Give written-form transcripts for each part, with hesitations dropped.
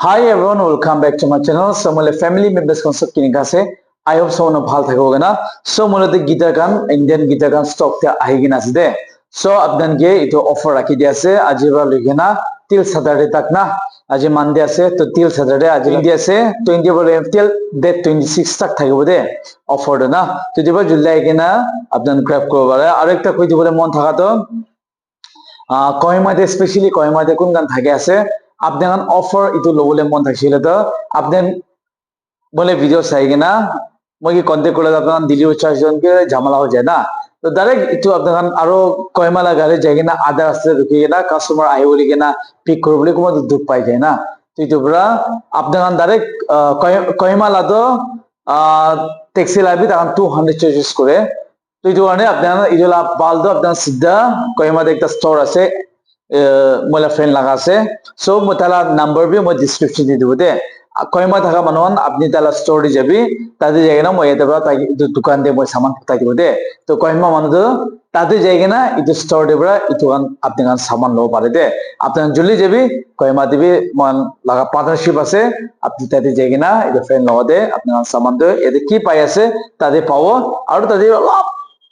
Hi everyone, welcome back to my channel. So my family members concept kini kase. I hope so na bhal thako gana. So mula de guitar gan Indian guitar gan stock te ahi gina ase de. So apnan ge ito offer rakhi dia ase. Aji ba ligena till Saturday tak na. Aji Monday ase to till Saturday aji India ase 20 bole till date 26 tak thako de offer de na. To diba July gina apnan grab ko bara. Arekta koi dibole mon thaka to কহিমাতে specially কহিমাতে কোন গান থাকে আছে আপনি গান offer ইটো লবলে মন থাকছিল তো আপনি বলে ভিডিও চাই কিনা মই কি কন্টেক্ট করলে আপনার ডেলিভারি চার্জ জনকে ঝামেলা হয়ে যায় না তো ডাইরেক্ট ইটো আপনার আরো কহিমালা গাড়ি যাই কিনা আধা রাস্তায় রুকি কিনা কাস্টমার আহি বলি কিনা পিক করব বলে কোনো দুঃখ পাই যায় না তো ইটো পুরা আপনার ডাইরেক্ট কহিমালা তো ট্যাক্সি লাগবে তখন 200 চার্জেস করে তো এইটো কাৰণে আপনার ইজলা বালদো আপনার সিধা কহিমাতে একটা স্টোর আছে মোলা ফ্রেন্ড লাগা আছে সো মই তালা নাম্বার বি মই ডিসক্রিপশন দি দিব দে কহিমা থাকা মানুষ আপনি তালা স্টোর দি যাবি তাতে যাই না মই এটা তাই দোকান দিয়ে মই সামান পঠাই দিব দে তো কহিমা মানুষ তাতে যাই না ইটো স্টোর দি পৰা ইটো আপনি সামান লব পারে দে আপনার জলদি যাবি কহিমা দিবি মান লাগা পার্টনারশিপ আছে আপনি তাতে যাই না ইটো ফ্রেন্ড লগতে আপনার সামান তো এতে কি পাই আছে তাতে পাবো আর তাতে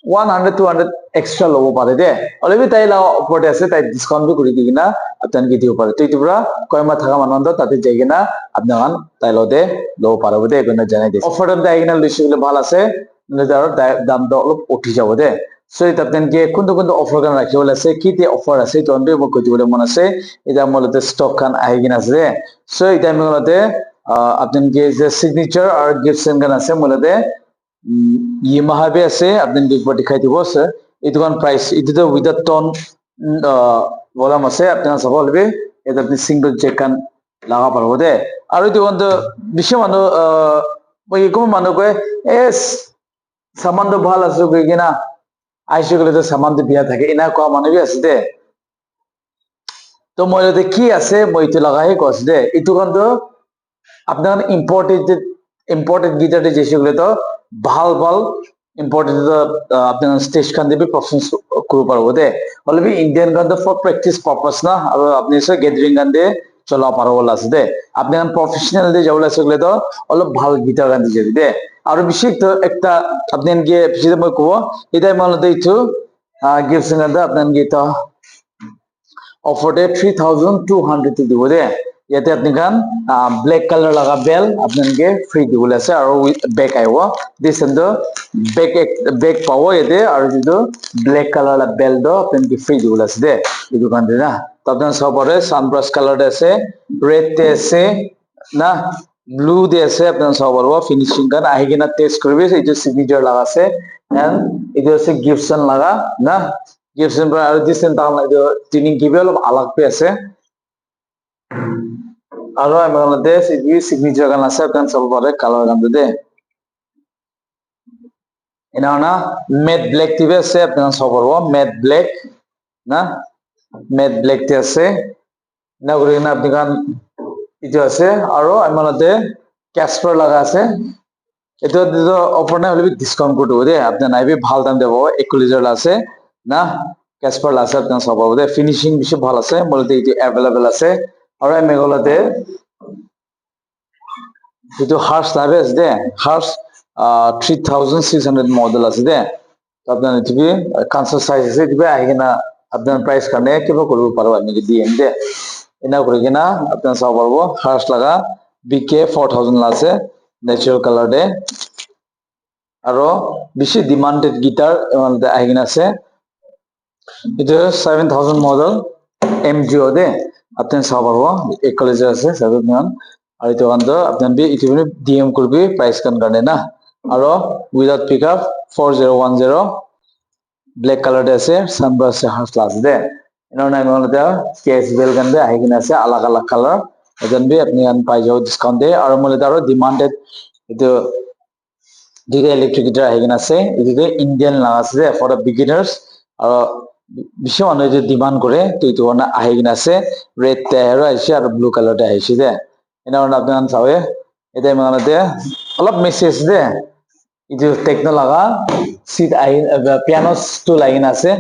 100-200 extra lobo pare de already tai la offer ase tai discount bi kuri digina apnan ki diu pare to itu pura koima thaga mananda tate jaigina apnan tai lode lobo pare bode ekona janai de offer da igina lishile bhal ase nedar dam do olop uthi jabo de so it apnan ke kundu offer kan rakhibole ase ki te offer ase to onbe mo koti bole mon ase eta molate stock kan aigina ase so eta molate apnan ke je signature or gifts kan ase molate Yamaha be ase apni dekbo dikhai dibo sir itu kan price itu to with the tone bolam ase apna sabol be eta apni single check kan laga parbo de aru itu on the bishe manu moi ko manu ko es saman to bhal ase ko gina aishe gole to saman to biya thake ina ko manu bi ase de to moi te ki ase moi to lagai ko ase de itu kan to apnar imported guitar de jeshe gole to ভাল important আপনার stage খান দেবে performance করতে পারবো দে already Indian গান for practice purpose না আর আপনি সে gathering গান দিয়ে চলা পারবো আছে দে আপনি গান প্রফেশনাল দিয়ে যাবলে সেগুলো তো অলপ ভাল গিটার গান দিয়ে দে আর বিশেষ তো একটা আপনি গিয়ে পিছিয়ে মই কব এটাই মানে দিইছো গিফটস গান আপনি গিয়ে তো অফারে 3200 দিব দে ইয়াতে আপনি গান ব্ল্যাক কালার লাগা বেল আপনাকে ফ্রি দিবলে আছে আর ব্যাক আইবো দিস এন্ড ব্যাক পাবো এতে আর যেটো ব্ল্যাক কালার লা বেল দো আপনাকে ফ্রি দিবলে আছে দে এই দোকান দে না তো আপনার সবরে সানব্রাশ কালার আছে রেড তে আছে না ব্লু দে আছে আপনার সবর ফিনিশিং গান আহি কিনা টেস্ট করবে এই যে সিগনেচার লাগা আছে এন্ড এটা হচ্ছে গিফটসন লাগা না গিফটসন আর দিস এন্ড তাহলে টিনিং গিভে অলপ আলাগ পে আছে আৰু আমালতে এই সিগনেচার গান আছে আপনার সবরে কালার গান দে এনানা ম্যাট ব্ল্যাক টিভি আছে আপনার সবর ম্যাট ব্ল্যাক না ম্যাট ব্ল্যাক তে আছে না করে না আপনি গান ইটো আছে আৰু আমালতে ক্যাসপার লাগা আছে এটা দিতো অফার না হলে ডিসকাউন্ট করে দেবো দে আপনি নাইবে ভাল দাম দেবো 41 আছে না ক্যাসপার আছে আপনার সবর দে ফিনিশিং বেশি ভালো আছে বলতে এটি अवेलेबल আছে আৰু মেঘালয়তে itu harsh labes de harsh 3600 model আছে de আপনার টিভি কানসার সাইজ আছে টিভি আইগেনা আপনার প্রাইস কানে কিবা করব পারবো আমি কি দিয়েন দে এনা করে কিনা আপনার সব পারবো harsh লাগা বিকে 4000 আছে ন্যাচারাল কালার দে আৰু বেশি ডিমান্ডেড গিটার আমাদের আইগেনা আছে এটা 7000 মডেল MGO দে আপনি সব পারবো ইকুয়ালাইজার আছে 7 আর এটা কান্দ আপনি বি ইতিমধ্যে ডিএম করবি প্রাইস কান কারণে না আর উইদাউট পিকআপ 4010 ব্ল্যাক কালার আছে সানব্রাশ হাস ক্লাস দে এনার নাম হলো কেএস বেল গান দে আইগিন আছে আলাদা আলাদা কালার এজন বি আপনি আন পাই যাও ডিসকাউন্ট দে আর মূলত আরো ডিমান্ডেড এটা দুইটা ইলেকট্রিক গিটার আইগিন আছে এদিকে ইন্ডিয়ান লাগা আছে ফর দ্য বিগিনার্স আর বেশি মানুষ যে ডিমান্ড করে তো এটা না আইগিন আছে রেড টায়ার আছে আর ব্লু কালারটা আইছে দে এনার আপনার চাবে এটা মানে অলপ মেসেজ দে ಇದು টেকনো লাগা সিট আইন পিয়ানো স্টুল আইন আছে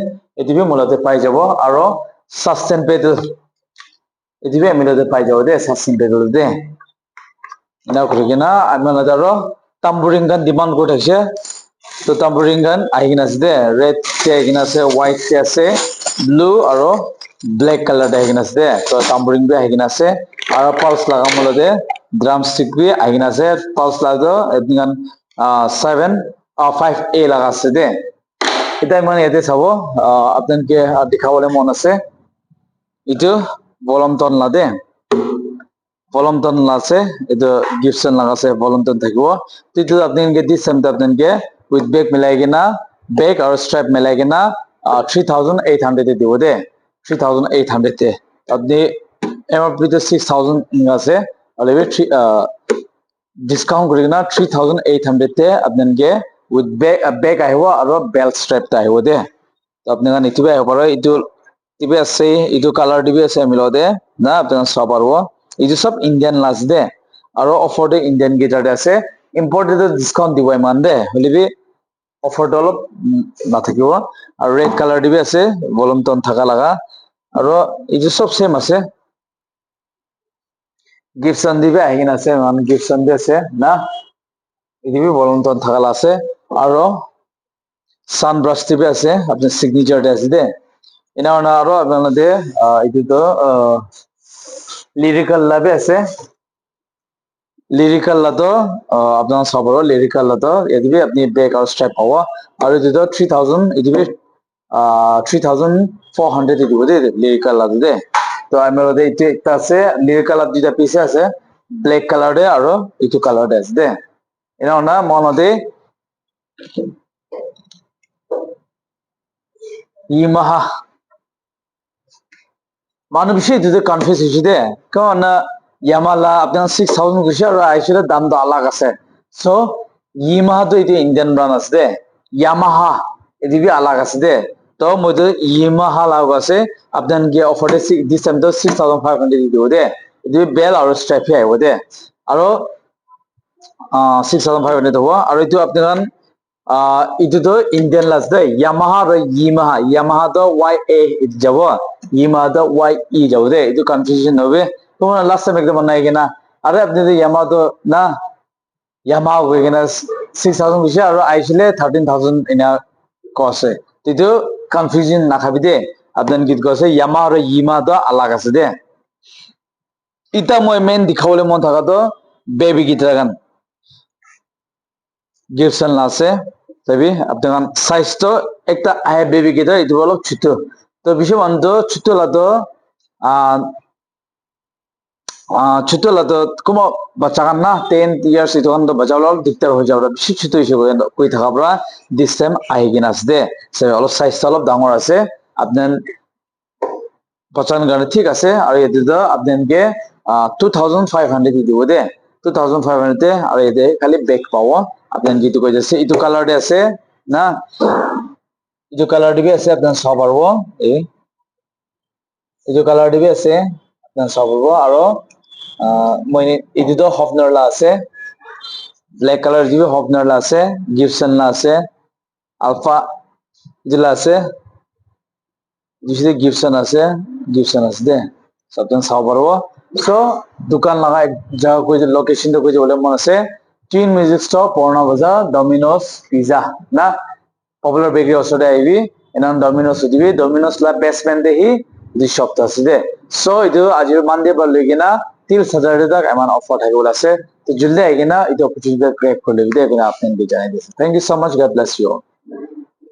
এটিবি মূলত পাই যাব আৰু সাস্টেন পেডেল এদিকে আমি লোদে পাই যাও দে সাসিং বেরো দে না করে কিনা আমি নাজারো তাম্বুরিং গান ডিমান্ড করে থাকছে তো তাম্বুরিং গান আইগিনা আছে দে রেড তে আইগিনা আছে হোয়াইট তে আছে ব্লু আর ব্ল্যাক কালার দে আইগিনা আছে দে তো তাম্বুরিং বি আইগিনা আছে আর পালস লাগাম লোদে ড্রাম স্টিক বি আইগিনা আছে পালস লাগো এদিন 7 5A লাগা আছে দে এটাই মানে এতে চাবো আপনাকে দেখাবলে মন আছে ইটো ভলমটন লাদে ভলমটন আছে এটা গিফটসন লাগাছে ভলমটন থাকিব তো ইটো আপনাকে দিছাম আপনাকে উইথ ব্যাগ মিলাই কিনা ব্যাগ আর স্ট্র্যাপ মিলাই কিনা 3800 এ দিব দে 3800 তে আপনি এমআরপি তে 6000 আছে অলরেডি ডিসকাউন্ট করে কিনা 3800 তে আপনাকে উইথ ব্যাগ আহিব আর বেল্ট স্ট্র্যাপ টা আহিব দে তো আপনারা নিতিবে আহিব পারে ইটো টিভি আছে ইটো কালার টিভি আছে মিলদে না আপনারা সব পারব ইটো সব ইন্ডিয়ান লাস্ট দে আর অফার দে ইন্ডিয়ান গিটার আছে ইম্পোর্টেড ডিসকাউন্ট দিব ইমান দে হলিবি অফার অলপ না থাকিব আর রেড কালার টিভি আছে ভলিউম টন থাকা লাগা আর ইটো সব সেম আছে গিফটসন দিবে আহিন আছে মান গিফটসন দি আছে না ইদিবি ভলিউম টন থাকা আছে আর সানব্রাশ টিভি আছে আপনার সিগনেচার দে আছে দে এনা আরো আপনাদের এটি তো লিরিক্যাল লাভে আছে লিরিক্যাল লাতো আপনার সবর লিরিক্যাল লাতো এদিকে আপনি ব্যাক আর স্ট্র্যাপ পাওয়া আর এটি তো 3000 এদিকে 3400 দিব দে লিরিক্যাল লাতো দে তো আমি ওদের এটি একটা আছে লিরিক্যাল লাভ দুইটা পিস আছে ব্ল্যাক কালার দে আর ইটু কালার দে আছে দে এনা না মনদে ইয়ামাহা মানুষ বিষয় দিতে কনফিউজ হয়েছে দে কারণ ইয়ামালা আপনার 6000 কিছু আর আইসিলে দাম তো আলাগ আছে সো ইয়ামাহা তো এটা ইন্ডিয়ান ব্র্যান্ড আছে দে ইয়ামাহা এদিকে আলাগ আছে দে তো মই তো ইয়ামাহা লাগ আছে আপনার কি অফারে ডিসেম্বর 6500 দিব দে এদিকে বেল আর স্ট্র্যাপ আইব দে আর 6500 দেব আর এটা আপনার itu to Indian las deh Yamaha atau Yamaha to YA itu jawab Yamaha to YE jawab deh itu confusion হবে তোমার লাস্ট টাইম একদম নাই কিনা আরে আপনি তো Yamaha তো না Yamaha হয়ে কিনা 6000 বেশি আর আইছিলে 13000 ইনা কসে তো কনফিউশন না খাবি দে আপনার গীত কসে Yamaha আর Yamaha তো আলাদা আছে দে ইটা মই মেন দেখাবলে মন থাকা তো বেবি গিটার গান গিফটসন আছে তবে আপনার সাইজ তো একটা আই বেবি গিটার এটা হলো ছোট তো বিষয় মান তো ছোট লাতো ছোট লাতো কোনো বাচ্চা কান না 10 ইয়ার্স এটা তো বাচ্চা হলো দিকদার হয়ে যাবে বেশি ছোট হিসেবে কই থাকাবরা দিস টাইম আইগিন আছে দে সে হলো সাইজ অলপ ডাঙর আছে আপনার পছন্দ গানে ঠিক আছে আর এতে তো আপনাকে 2500 দিব দে 2500 তে আর এতে খালি ব্যাক পাওয়া আপনার যেটু কই যাচ্ছে ইটু কালার দে আছে না ইটু কালার দিবে আছে আপনার সব পারবো এই ইটু কালার দিবে আছে আপনার সব পারবো আর মই ইটু তো হফনার লা আছে ব্ল্যাক কালার দিবে হফনার লা আছে গিফটসন লা আছে আলফা যেলা আছে जिससे गिफ्टसन আছে দে সবজন সাও পারবো সো দোকান লাগা জায়গা কই যে লোকেশন তো কই যে বলে মন আছে টিন মিউজিক স্টপ পর্ণা বাজার ডমিনোস পিজা না পপুলার বেকারি ওসরে আইবি এনান ডমিনোস দিবি ডমিনোস লা বেসমেন্ট দেহি দি শপটা আছে দে সো ইটো আজির মানডে বার লই কিনা 30000 টাকা এমন অফার থাকে বলে আছে তো জলদি আই কিনা ইটো অপরচুনিটি গ্র্যাব করে লইবি দে কিনা আপনি জানাই দিয়েছেন থ্যাংক ইউ সো মাচ গড ব্লেস ইউ